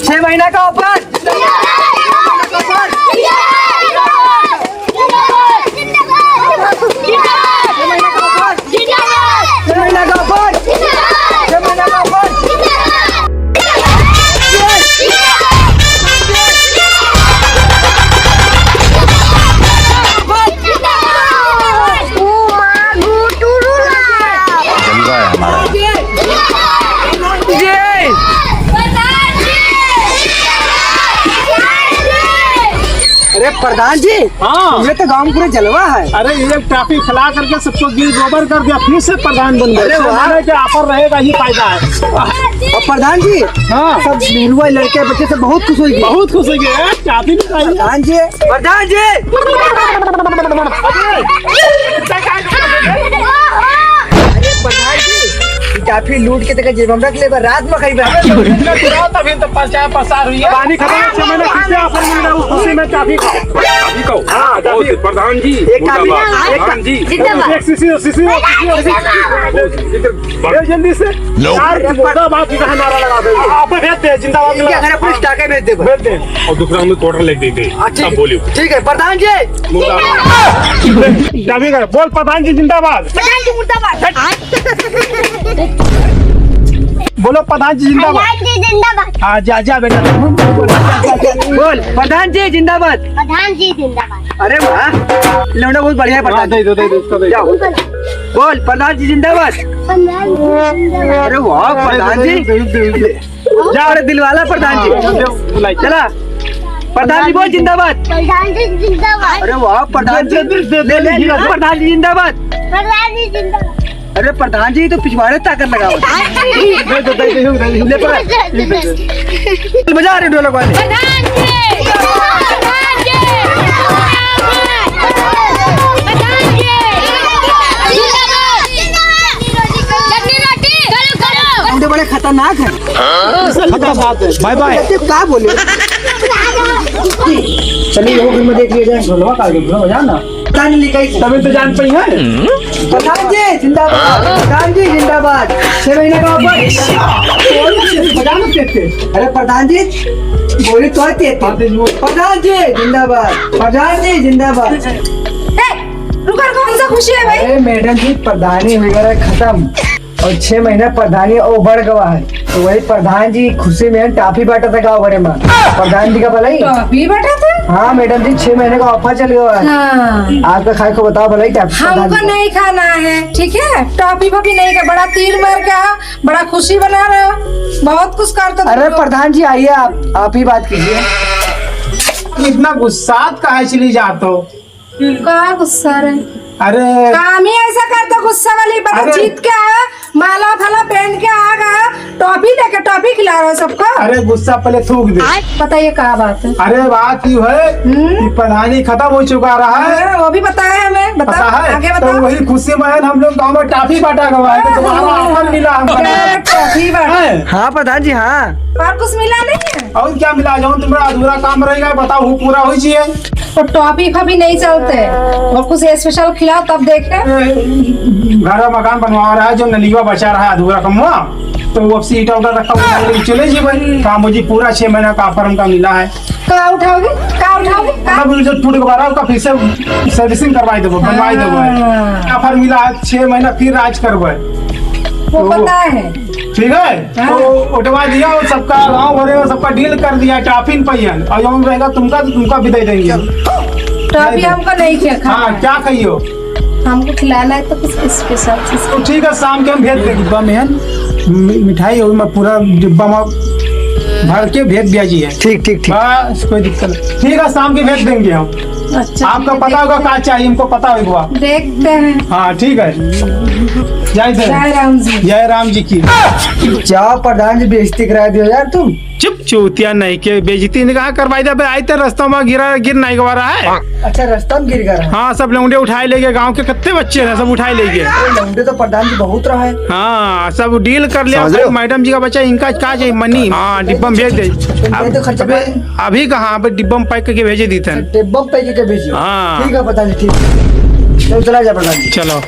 6 महीना का ऑफर। अरे प्रधान जी, हाँ, ये तो गांव पूरे जलवा है। अरे ये ट्रैफिक खिला करके सबको गिल गोबर कर दिया, फिर से प्रधान बन गए। अरे वाह, के ऑफर रहेगा ही फायदा है। और प्रधान जी, हाँ, सब युवा लड़के बच्चे से बहुत खुश हुई। बहुत खुश हो गए। चाबी नहीं चाहिए प्रधान जी, प्रधान जी, प्रधान जी काफी लूट के तक जेब में रख ले, रात में खाई तभी तो पसार हुई है। पानी खत्म है, मैंने कितने ऑफर मिल रहा है, उस खुशी में चाबी खाओ। हाँ, प्रधान जी, प्रधान जी, एक सीसी जल्दी से जिंदाबाद का नारा लगा दे। आप भेज दे जिंदाबाद, अपने स्टाके भेज दे, भेज दे। और दूसरा हमें क्वार्टर लेके दे। ठीक बोलियो। ठीक है प्रधान जी। चाबी कर बोल, प्रधान जी जिंदाबाद। बोलो प्रधान जी जिंदाबाद। हाँ जा जा बेटा, बोल प्रधान जी जिंदाबाद। प्रधान जी जिंदाबाद। अरे वाह, लौंडा बहुत बढ़िया है प्रधान। दे दो उसको दे। जाओ बोल प्रधान जी जिंदाबाद। अरे वाह प्रधान जी, जाओ अरे दिलवाला प्रधान जी। चला प्रधान जी बोल जिंदाबाद। प्रधान जी जिंदाबाद। अरे वाह प्रधान जी, प्रधान जी जिंदाबाद। प्रधान जी जिंदाबाद। अरे प्रधान जी तो पिछवाड़े ताकत लगा बजा रहे ढोलक वाले। बड़े खतरनाक है। Bye bye. क्या बोले, चलिए वो घर में देख लिया ढोलवा का बजा ना। तभी तो जान पाई है। प्रधान जी जिंदाबाद। प्रधान जी जिंदाबाद। 6 महीने का ऑफर। अरे प्रधान जी बोली तो प्रधान जी जिंदाबाद। प्रधान जी जिंदाबाद। कौन सा खुशी है भाई? अरे मैडम जी प्रधानी वगैरह खत्म और 6 महीना प्रधानी और बढ़ गवा है, तो वही प्रधान जी खुशी में टाफी बांटा था गाँव भरे में। प्रधान जी का भलाई टॉफी बांटा था? हाँ मैडम जी, 6 महीने का ऑफर चल गया है। हाँ। आपका खाए को बताओ भलाई क्या? हमको नहीं खाना है, ठीक है? टॉफी वॉफी नहीं का, बड़ा तीर मार का बड़ा खुशी बना रहे हो, बहुत कुछ करते। अरे प्रधान जी आइए, आप ही बात कीजिए। इतना गुस्सा काहे चली जाते हो? का गुस्सा रे? अरे काम ही ऐसा करते, गुस्सा वाली बता। अरे- जीत के आया, माला थाला पहन के आ गया, टॉफी लेके टॉफी खिला रहे हो सबको। अरे गुस्सा पहले थूक दे। बताइए क्या बात है? अरे बात यू है कि प्रधानी खत्म हो चुका रहा है। वो भी पता है हमें, पता बताओ है, आगे तो बताओ। वही खुशी में हम लोग गाँव में टाफी बांटा गवा है, तो तुम्हारा ऑफर मिला हमको। टॉफी बांटा है? हाँ प्रधान जी हाँ। और कुछ मिला नहीं है? और क्या मिला? जाऊँ तुम्हारा अधूरा काम रहेगा, बताओ वो पूरा हो चाहिए। तो टॉफी फॉफी नहीं चलते, और कुछ स्पेशल खिलाओ तब देखे। घर मकान बनवा रहा है, जो नलिया बचा रहा है अधूरा कमवा, तो वो सीट ऑर्डर रखा हुआ है, चले जी भाई काम मुझे पूरा 6 महीना का ऑफर हमका मिला है। कहाँ उठाओगे? कहाँ उठाओगे? मतलब जो टूट गया उसका फिर से सर्विसिंग करवाई देबो, बनवाई देबो। ऑफर मिला है 6 महीना फिर राज करवे, वो पता है। ठीक है? तो उठवा दिया और सबका गाँव भरे में सबका डील कर दिया टाफिन पहियन, और जो रहेगा तुमका भी दे देंगे। टॉफी हमको नहीं किया हाँ खाना, क्या कहियो? हमको खिलाना है तो कुछ स्पेशल चीज। तो ठीक है, शाम के हम भेज देंगे डिब्बा में मिठाई, और मैं पूरा डिब्बा में भर के भेज दिया जी है। ठीक ठीक ठीक। बस कोई दिक्कत नहीं, ठीक है शाम के भेज देंगे हम। अच्छा आपको पता होगा क्या चाहिए, हमको पता होगा। देखते हैं। हाँ ठीक है, जय जय राम जी। जय राम जी की। जाओ प्रधान जी बेइज्जती करा दियो यार तुम। चुप चूतिया नहीं के बेइज्जती ने कहा करवाई दे, आई तो रास्ता में गिर नहीं गवा रहा है। अच्छा रास्ता में गिर गया। हाँ सब लौंडे उठाए ले गए, गाँव के कितने बच्चे हैं सब उठाए ले गए। लौंडे तो प्रधान जी बहुत रहा है। हाँ सब डील कर लिया। मैडम जी का बच्चा, इनका क्या चाहिए मनी? हाँ डिब्बा में भेज दे। तो खर्चा अभी कहाँ पे डिब्बा में पैक करके भेजे दी थे। डिब्बा पैक के भेजिए। हाँ ठीक है प्रधान जी, ठीक। चलो चला जा प्रधान जी। चलो।